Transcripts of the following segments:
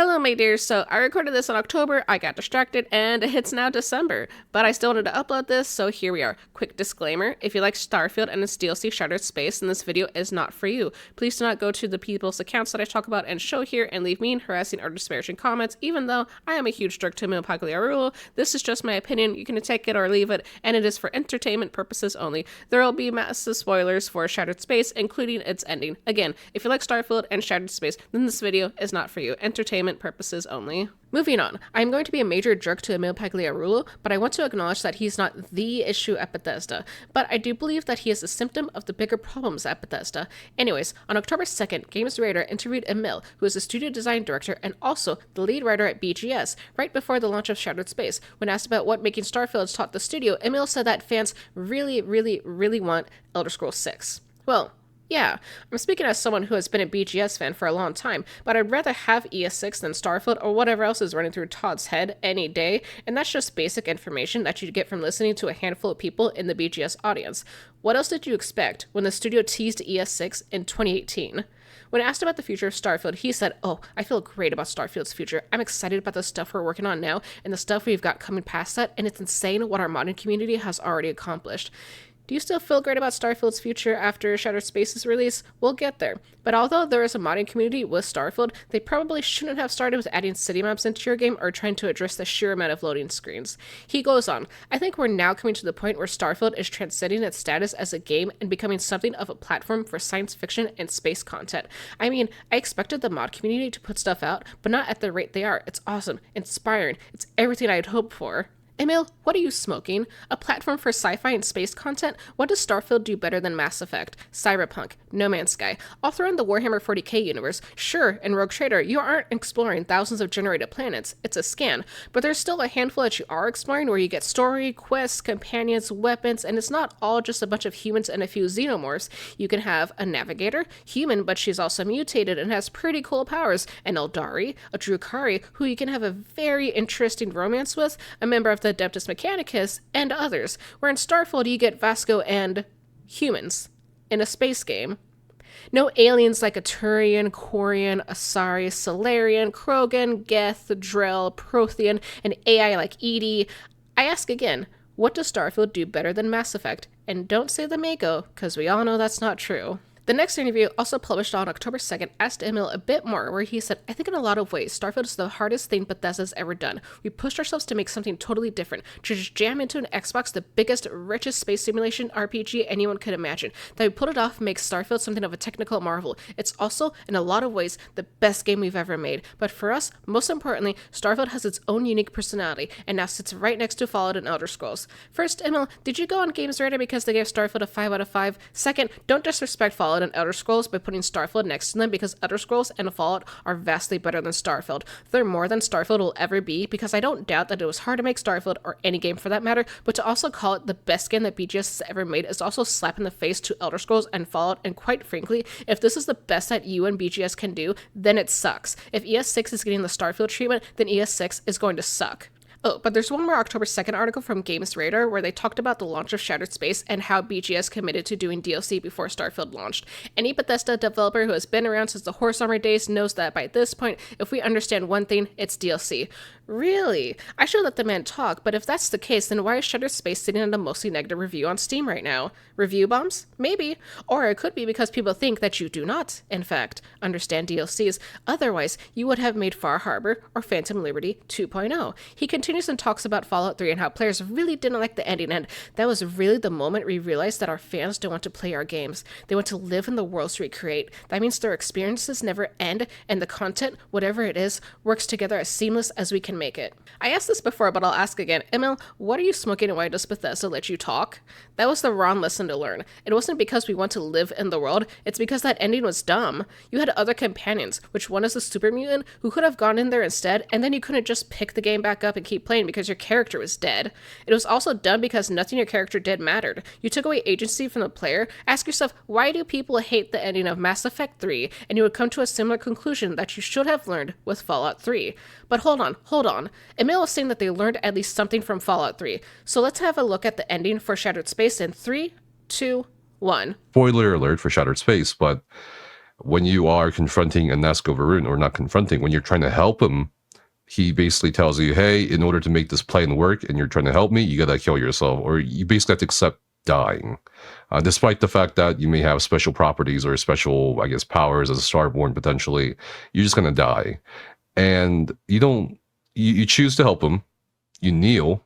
Hello, my dears. So I recorded this in October, I got distracted, and it's now December. But I still wanted to upload this, so here we are. Quick disclaimer, if you like Starfield and its DLC Shattered Space, then this video is not for you. Please do not go to the people's accounts that I talk about and show here and leave mean, harassing, or disparaging comments, even though I am a huge jerk to Emil. This is just my opinion, you can take it or leave it, and it is for entertainment purposes only. There will be massive spoilers for Shattered Space, including its ending. Again, if you like Starfield and Shattered Space, then this video is not for you. Entertainment purposes only. Moving on, I'm going to be a major jerk to Emil, but I want to acknowledge that he's not the issue at Bethesda, but I do believe that he is a symptom of the bigger problems at Bethesda. Anyways, on October 2nd, Games Radar interviewed Emil, who is a studio design director and also the lead writer at BGS, right before the launch of Shattered Space. When asked about what making Starfield has taught the studio, Emil said that fans really want Elder Scrolls 6. Well, yeah, I'm speaking as someone who has been a BGS fan for a long time, but I'd rather have ES6 than Starfield or whatever else is running through Todd's head any day, and that's just basic information that you get from listening to a handful of people in the BGS audience. What else did you expect when the studio teased ES6 in 2018? When asked about the future of Starfield, he said, "Oh, I feel great about Starfield's future. I'm excited about the stuff we're working on now and the stuff we've got coming past that, and it's insane what our modding community has already accomplished." Do you still feel great about Starfield's future after Shattered Space's release? We'll get there. But although there is a modding community with Starfield, they probably shouldn't have started with adding city maps into your game or trying to address the sheer amount of loading screens. He goes on, "I think we're now coming to the point where Starfield is transcending its status as a game and becoming something of a platform for science fiction and space content. I mean, I expected the mod community to put stuff out, but not at the rate they are. It's awesome, inspiring, it's everything I'd hoped for." Emil, what are you smoking? A platform for sci-fi and space content? What does Starfield do better than Mass Effect, Cyberpunk, No Man's Sky? I'll throw in the Warhammer 40k universe. Sure, in Rogue Trader, you aren't exploring thousands of generated planets. It's a scan. But there's still a handful that you are exploring where you get story, quests, companions, weapons, and it's not all just a bunch of humans and a few xenomorphs. You can have a navigator, human, but she's also mutated and has pretty cool powers, an Eldari, a Drukhari, who you can have a very interesting romance with, a member of the Adeptus Mechanicus, and others, where in Starfield you get Vasco and humans in a space game. No aliens like a Turian, Quarian, Asari, Solarian, Krogan, Geth, Drell, Prothean, and AI like Edie. I ask again, what does Starfield do better than Mass Effect? And don't say the Mako, because we all know that's not true. The next interview, also published on October 2nd, asked Emil a bit more, where he said, "I think in a lot of ways, Starfield is the hardest thing Bethesda's ever done. We pushed ourselves to make something totally different, to just jam into an Xbox the biggest, richest space simulation RPG anyone could imagine. That we pulled it off makes Starfield something of a technical marvel. It's also, in a lot of ways, the best game we've ever made. But for us, most importantly, Starfield has its own unique personality, and now sits right next to Fallout and Elder Scrolls." First, Emil, did you go on Games Radar because they gave Starfield a 5 out of 5? Second, don't disrespect Fallout and Elder Scrolls by putting Starfield next to them, because Elder Scrolls and Fallout are vastly better than Starfield. They're more than Starfield will ever be, because I don't doubt that it was hard to make Starfield, or any game for that matter, but to also call it the best game that BGS has ever made is also a slap in the face to Elder Scrolls and Fallout, and quite frankly, if this is the best that you and BGS can do, then it sucks. If ES6 is getting the Starfield treatment, then ES6 is going to suck. Oh, but there's one more October 2nd article from Games Radar where they talked about the launch of Shattered Space and how BGS committed to doing DLC before Starfield launched. Any Bethesda developer who has been around since the Horse Armor days knows that by this point, if we understand one thing, it's DLC. Really? I should let the man talk, but if that's the case, then why is Shattered Space sitting at a mostly negative review on Steam right now? Review bombs? Maybe. Or it could be because people think that you do not, in fact, understand DLCs. Otherwise, you would have made Far Harbor or Phantom Liberty 2.0. He continues and talks about Fallout 3 and how players really didn't like the ending, and that was really the moment we realized that our fans don't want to play our games. They want to live in the worlds we create. That means their experiences never end, and the content, whatever it is, works together as seamless as we can make it. I asked this before, but I'll ask again. Emil, what are you smoking and why does Bethesda let you talk? That was the wrong lesson to learn. It wasn't because we want to live in the world, it's because that ending was dumb. You had other companions, which one is the super mutant, who could have gone in there instead, and then you couldn't just pick the game back up and keep playing because your character was dead. It was also dumb because nothing your character did mattered. You took away agency from the player. Ask yourself, why do people hate the ending of Mass Effect 3? And you would come to a similar conclusion that you should have learned with Fallout 3. But hold on. Emil was saying that they learned at least something from Fallout 3. So let's have a look at the ending for Shattered Space in 3, 2, 1. Spoiler alert for Shattered Space, but when you are confronting a Nazgul Varun, or not confronting, when you're trying to help him, he basically tells you, hey, in order to make this plan work and you're trying to help me, you gotta kill yourself, or you basically have to accept dying. Despite the fact that you may have special properties or special, I guess, powers as a Starborn potentially, you're just gonna die. And you choose to help him, you kneel,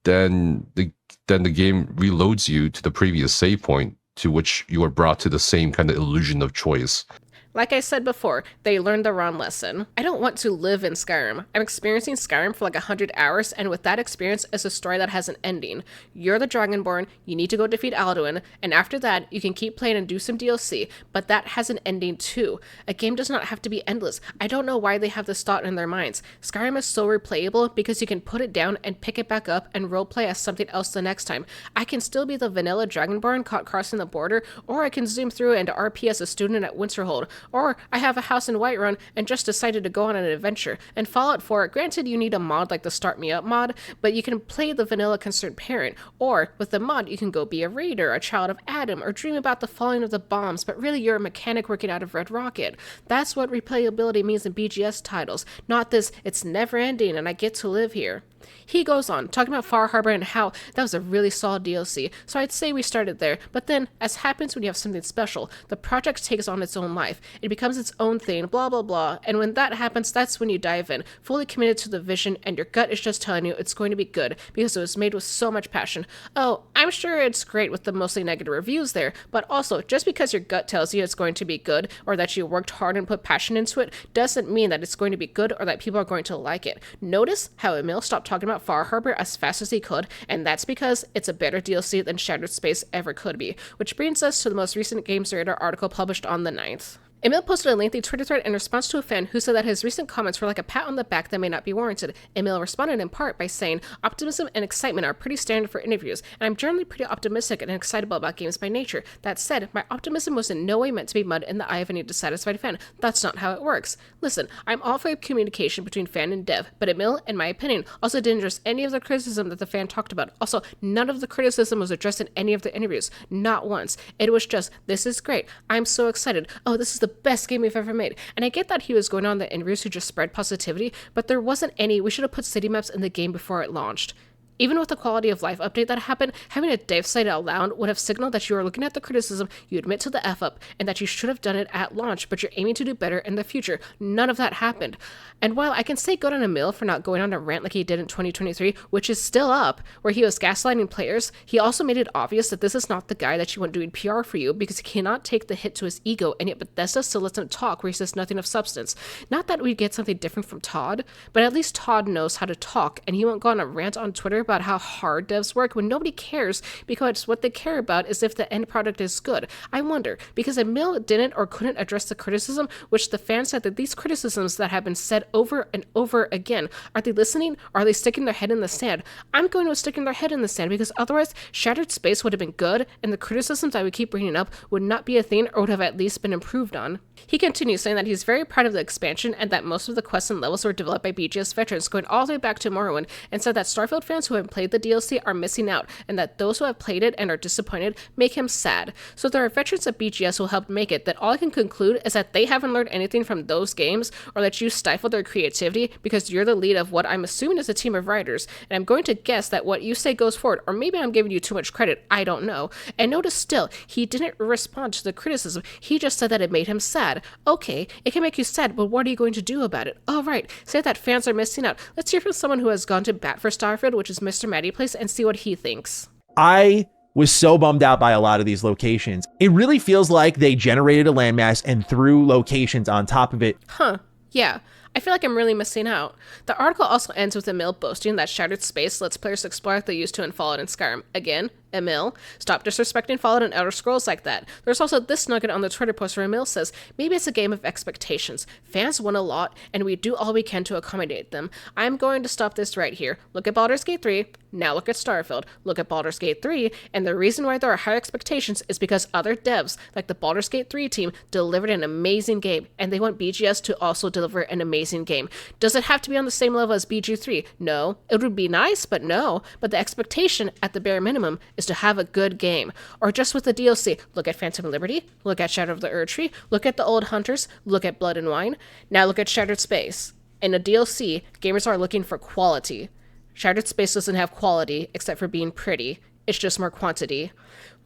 then the game reloads you to the previous save point, to which you are brought to the same kind of illusion of choice. Like I said before, they learned the wrong lesson. I don't want to live in Skyrim. I'm experiencing Skyrim for like 100 hours, and with that experience is a story that has an ending. You're the Dragonborn, you need to go defeat Alduin, and after that, you can keep playing and do some DLC, but that has an ending too. A game does not have to be endless. I don't know why they have this thought in their minds. Skyrim is so replayable because you can put it down and pick it back up and roleplay as something else the next time. I can still be the vanilla Dragonborn caught crossing the border, or I can zoom through and RP as a student at Winterhold. Or I have a house in Whiterun and just decided to go on an adventure. And Fallout 4, granted you need a mod like the Start Me Up mod, but you can play the vanilla concerned parent. Or, with the mod, you can go be a raider, a child of Adam, or dream about the falling of the bombs, but really you're a mechanic working out of Red Rocket. That's what replayability means in BGS titles, not this, it's never ending and I get to live here. He goes on, talking about Far Harbor and how that was a really solid DLC, so I'd say we started there, but then, as happens when you have something special, the project takes on its own life, it becomes its own thing, blah blah blah, and when that happens, that's when you dive in, fully committed to the vision, and your gut is just telling you it's going to be good, because it was made with so much passion. Oh, I'm sure it's great with the mostly negative reviews there, but also, just because your gut tells you it's going to be good, or that you worked hard and put passion into it, doesn't mean that it's going to be good or that people are going to like it. Notice how Emil stopped talking about Far Harbor as fast as he could, and that's because it's a better DLC than Shattered Space ever could be. Which brings us to the most recent Games Radar article published on the 9th. Emil posted a lengthy Twitter thread in response to a fan who said that his recent comments were like a pat on the back that may not be warranted. Emil responded in part by saying, optimism and excitement are pretty standard for interviews, and I'm generally pretty optimistic and excitable about games by nature. That said, my optimism was in no way meant to be mud in the eye of any dissatisfied fan. That's not how it works. Listen, I'm all for communication between fan and dev, but Emil, in my opinion, also didn't address any of the criticism that the fan talked about. Also, none of the criticism was addressed in any of the interviews. Not once. It was just, this is great. I'm so excited. Oh, this is the best game we've ever made. And I get that he was going on the interviews to just spread positivity, but there wasn't any, we should have put city maps in the game before it launched. Even with the quality of life update that happened, having a dev site out loud would have signaled that you are looking at the criticism, you admit to the F up, and that you should have done it at launch, but you're aiming to do better in the future. None of that happened. And while I can say good on Emil for not going on a rant like he did in 2023, which is still up, where he was gaslighting players, he also made it obvious that this is not the guy that you want doing PR for you, because he cannot take the hit to his ego, and yet Bethesda still lets him talk where he says nothing of substance. Not that we get something different from Todd, but at least Todd knows how to talk, and he won't go on a rant on Twitter about how hard devs work when nobody cares, because what they care about is if the end product is good. I wonder, because Emil didn't or couldn't address the criticism, which the fans said that these criticisms that have been said over and over again, are they listening or are they sticking their head in the sand? I'm going with sticking their head in the sand, because otherwise Shattered Space would have been good, and the criticisms I would keep bringing up would not be a thing or would have at least been improved on. He continues saying that he's very proud of the expansion and that most of the quests and levels were developed by BGS veterans going all the way back to Morrowind, and said that Starfield fans who have played the DLC are missing out, and that those who have played it and are disappointed make him sad. So there are veterans at BGS who helped make it, that all I can conclude is that they haven't learned anything from those games, or that you stifled their creativity because you're the lead of what I'm assuming is a team of writers, and I'm going to guess that what you say goes forward, or maybe I'm giving you too much credit, I don't know. And notice still, he didn't respond to the criticism, he just said that it made him sad. Okay, it can make you sad, but what are you going to do about it? Oh right, say that fans are missing out. Let's hear from someone who has gone to bat for Starfield, which is MrMattyPlays, and see what he thinks. I was so bummed out by a lot of these locations. It really feels like they generated a landmass and threw locations on top of it. Huh, yeah. I feel like I'm really missing out. The article also ends with Emil boasting that Shattered Space lets players explore like they used to in Fallout and Skyrim. Again, Emil, stop disrespecting Fallout and Elder Scrolls like that. There's also this nugget on the Twitter post where Emil says, maybe it's a game of expectations. Fans want a lot, and we do all we can to accommodate them. I'm going to stop this right here. Look at Baldur's Gate 3, now look at Starfield. Look at Baldur's Gate 3, and the reason why there are high expectations is because other devs, like the Baldur's Gate 3 team, delivered an amazing game, and they want BGS to also deliver an amazing game. Does it have to be on the same level as BG3? No. It would be nice, but no. But the expectation, at the bare minimum, is is to have a good game. Or just with the DLC, look at Phantom Liberty, look at Shadow of the Erdtree, look at the Old Hunters, look at Blood and Wine, now look at Shattered Space. In a DLC, gamers are looking for quality. Shattered Space doesn't have quality, except for being pretty. It's just more quantity.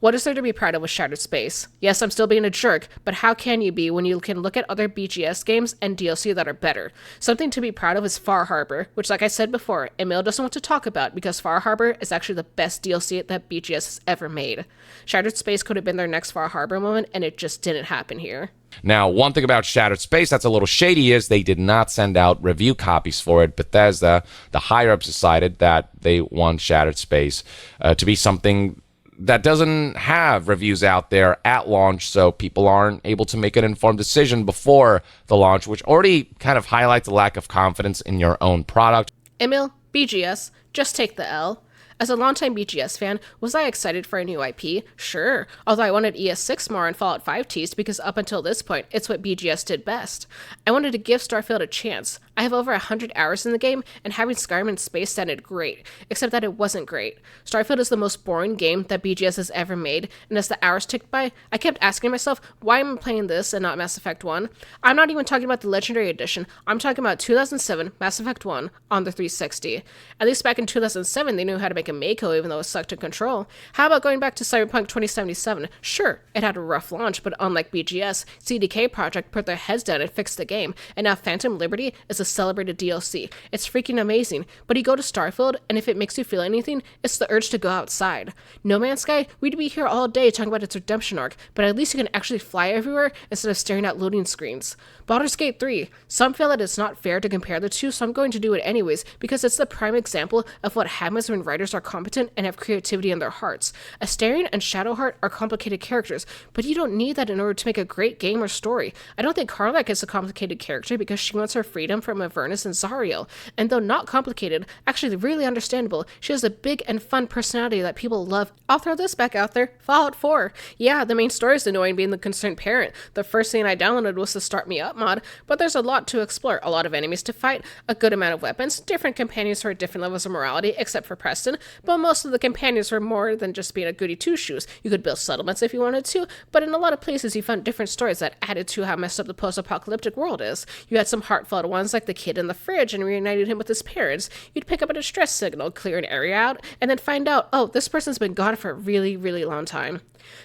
What is there to be proud of with Shattered Space? Yes, I'm still being a jerk, but how can you be when you can look at other BGS games and DLC that are better? Something to be proud of is Far Harbor, which, like I said before, Emil doesn't want to talk about because Far Harbor is actually the best DLC that BGS has ever made. Shattered Space could have been their next Far Harbor moment, and it just didn't happen here. Now, one thing about Shattered Space that's a little shady is they did not send out review copies for it. Bethesda, the higher-ups, decided that they want Shattered Space to be something that doesn't have reviews out there at launch, so people aren't able to make an informed decision before the launch, which already kind of highlights a lack of confidence in your own product. Emil, BGS, just take the L. As a longtime BGS fan, was I excited for a new IP? Sure, although I wanted ES6 more and Fallout 5 teased because up until this point, it's what BGS did best. I wanted to give Starfield a chance. I have over 100 hours in the game, and having Skyrim in space sounded great, except that it wasn't great. Starfield is the most boring game that BGS has ever made, and as the hours ticked by, I kept asking myself, why am I playing this and not Mass Effect 1? I'm not even talking about the Legendary Edition, I'm talking about 2007 Mass Effect 1 on the 360. At least back in 2007, they knew how to make a Mako even though it sucked to control. How about going back to Cyberpunk 2077? Sure, it had a rough launch, but unlike BGS, CDK Projekt put their heads down and fixed the game, and now Phantom Liberty is a celebrated DLC. It's freaking amazing, but you go to Starfield, and if it makes you feel anything, it's the urge to go outside. No Man's Sky, we'd be here all day talking about its redemption arc, but at least you can actually fly everywhere instead of staring at loading screens. Baldur's Gate 3, some feel that it's not fair to compare the two, so I'm going to do it anyways, because it's the prime example of what happens when writers are competent and have creativity in their hearts. Astarion and Shadowheart are complicated characters, but you don't need that in order to make a great game or story. I don't think Karlach is a complicated character because she wants her freedom from Avernus and Zariel, and though not complicated, actually really understandable, she has a big and fun personality that people love. I'll throw this back out there, Fallout 4. Yeah, the main story is annoying being the concerned parent. The first thing I downloaded was the Start Me Up mod, but there's a lot to explore, a lot of enemies to fight, a good amount of weapons, different companions for different levels of morality, except for Preston, but most of the companions were more than just being a goody two-shoes. You could build settlements if you wanted to, but in a lot of places you found different stories that added to how messed up the post-apocalyptic world is. You had some heartfelt ones like the kid in the fridge and reunited him with his parents. You'd pick up a distress signal, clear an area out, and then find out, oh, this person's been gone for a really, really long time.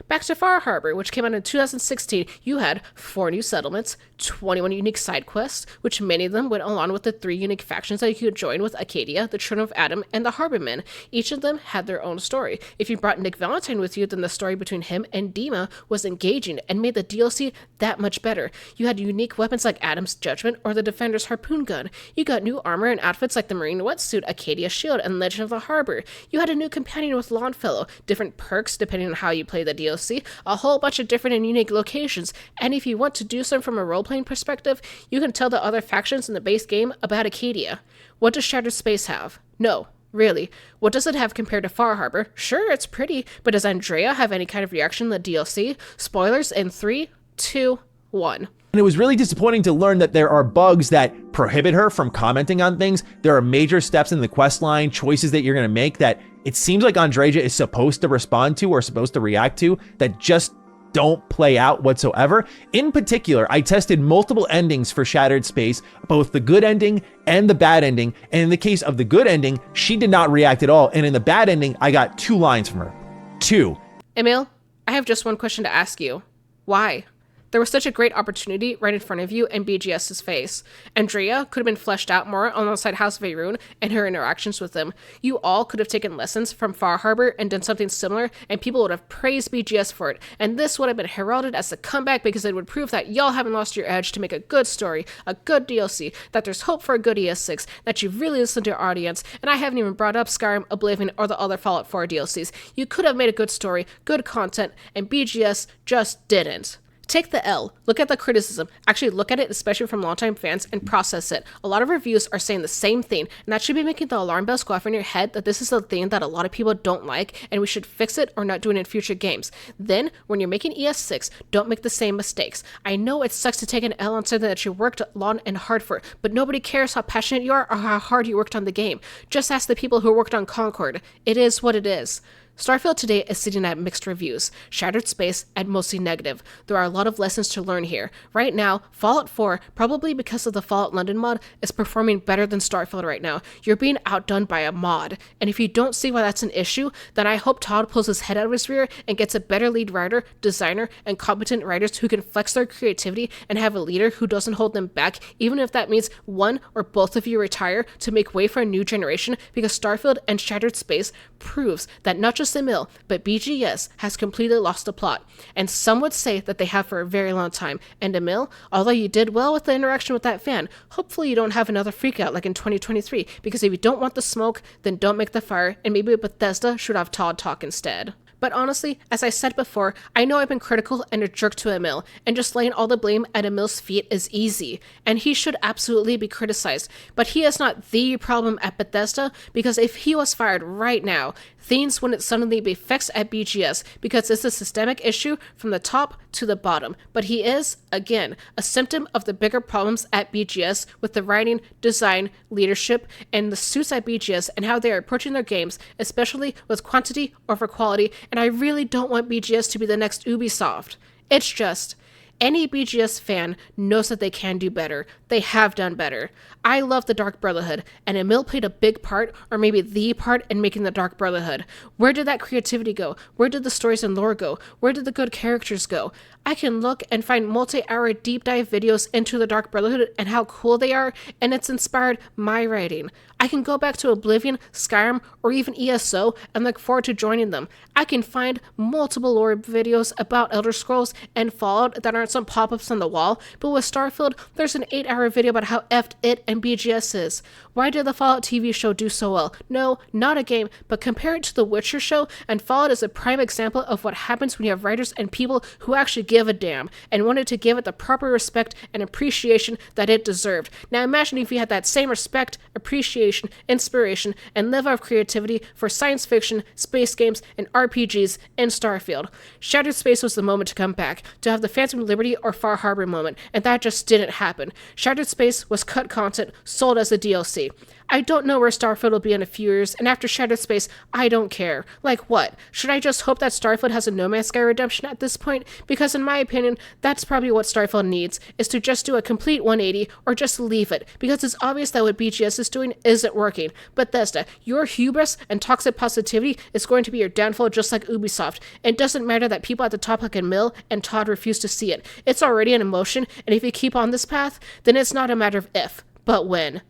Back to Far Harbor, which came out in 2016, you had 4 new settlements, 21 unique side quests, which many of them went along with the 3 unique factions that you could join with Acadia, the Children of Adam, and the Harbormen. Each of them had their own story. If you brought Nick Valentine with you, then the story between him and Dima was engaging and made the DLC that much better. You had unique weapons like Adam's Judgment or the Defender's Harpoon Gun. You got new armor and outfits like the Marine Wetsuit, Acadia Shield, and Legend of the Harbor. You had a new companion with Longfellow, different perks depending on how you play the DLC, a whole bunch of different and unique locations, and if you want to do some from a role-playing perspective, you can tell the other factions in the base game about Acadia. What does Shattered Space have? No. Really, what does it have compared to Far Harbor? Sure, it's pretty, but does Andrea have any kind of reaction in the DLC? Spoilers in 3, 2, 1. And it was really disappointing to learn that there are bugs that prohibit her from commenting on things. There are major steps in the quest line, choices that you're going to make that it seems like Andrea is supposed to respond to or supposed to react to that just don't play out whatsoever. In particular, I tested multiple endings for Shattered Space, both the good ending and the bad ending. And in the case of the good ending, she did not react at all. And in the bad ending, I got 2 lines from her. 2. Emil, I have just one question to ask you. Why? There was such a great opportunity right in front of you in BGS's face. Andrea could have been fleshed out more alongside House Veyron and her interactions with them. You all could have taken lessons from Far Harbor and done something similar, and people would have praised BGS for it. And this would have been heralded as a comeback because it would prove that y'all haven't lost your edge to make a good story, a good DLC, that there's hope for a good ES6, that you've really listened to your audience, and I haven't even brought up Skyrim, Oblivion, or the other Fallout 4 DLCs. You could have made a good story, good content, and BGS just didn't. Take the L, look at the criticism, actually look at it, especially from longtime fans, and process it. A lot of reviews are saying the same thing, and that should be making the alarm bells go off in your head that this is a thing that a lot of people don't like, and we should fix it or not do it in future games. Then, when you're making ES6, don't make the same mistakes. I know it sucks to take an L on something that you worked long and hard for, but nobody cares how passionate you are or how hard you worked on the game. Just ask the people who worked on Concord. It is what it is. Starfield today is sitting at mixed reviews, Shattered Space at mostly negative. There are a lot of lessons to learn here. Right now, Fallout 4, probably because of the Fallout London mod, is performing better than Starfield right now. You're being outdone by a mod. And if you don't see why that's an issue, then I hope Todd pulls his head out of his rear and gets a better lead writer, designer, and competent writers who can flex their creativity and have a leader who doesn't hold them back, even if that means one or both of you retire to make way for a new generation, because Starfield and Shattered Space proves that not just Emil, but BGS has completely lost the plot. And some would say that they have for a very long time. And Emil, although you did well with the interaction with that fan, hopefully you don't have another freakout like in 2023, because if you don't want the smoke, then don't make the fire, and maybe Bethesda should have Todd talk instead. But honestly, as I said before, I know I've been critical and a jerk to Emil, and just laying all the blame at Emil's feet is easy, and he should absolutely be criticized. But he is not the problem at Bethesda, because if he was fired right now, things wouldn't suddenly be fixed at BGS, because it's a systemic issue from the top to the bottom. But he is, again, a symptom of the bigger problems at BGS with the writing, design, leadership, and the suits at BGS and how they are approaching their games, especially with quantity over quality, and I really don't want BGS to be the next Ubisoft. It's just, any BGS fan knows that they can do better. They have done better. I love the Dark Brotherhood, and Emil played a big part, or maybe the part, in making the Dark Brotherhood. Where did that creativity go? Where did the stories and lore go? Where did the good characters go? I can look and find multi-hour deep dive videos into the Dark Brotherhood and how cool they are, and it's inspired my writing. I can go back to Oblivion, Skyrim, or even ESO and look forward to joining them. I can find multiple lore videos about Elder Scrolls and Fallout that aren't some pop-ups on the wall, but with Starfield, there's an 8-hour video about how effed it and BGS is. Why did the Fallout TV show do so well? No, not a game, but compare it to The Witcher show, and Fallout is a prime example of what happens when you have writers and people who actually give a damn, and wanted to give it the proper respect and appreciation that it deserved. Now imagine if you had that same respect, appreciation, inspiration, and level of creativity for science fiction, space games, and RPGs in Starfield. Shattered Space was the moment to come back, to have the Phantom Liberty or Far Harbor moment, and that just didn't happen. Shattered Space was cut content, sold as a DLC. I don't know where Starfield will be in a few years, and after Shattered Space, I don't care. Like what? Should I just hope that Starfield has a No Man's Sky redemption at this point? Because in my opinion, that's probably what Starfield needs, is to just do a complete 180, or just leave it, because it's obvious that what BGS is doing isn't working. Bethesda, your hubris and toxic positivity is going to be your downfall, just like Ubisoft. It doesn't matter that people at the top like Emil and Todd refuse to see it. It's already in motion, and if you keep on this path, then it's not a matter of if, but when.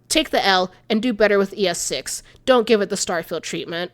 Take the L and do better with ES6. Don't give it the Starfield treatment.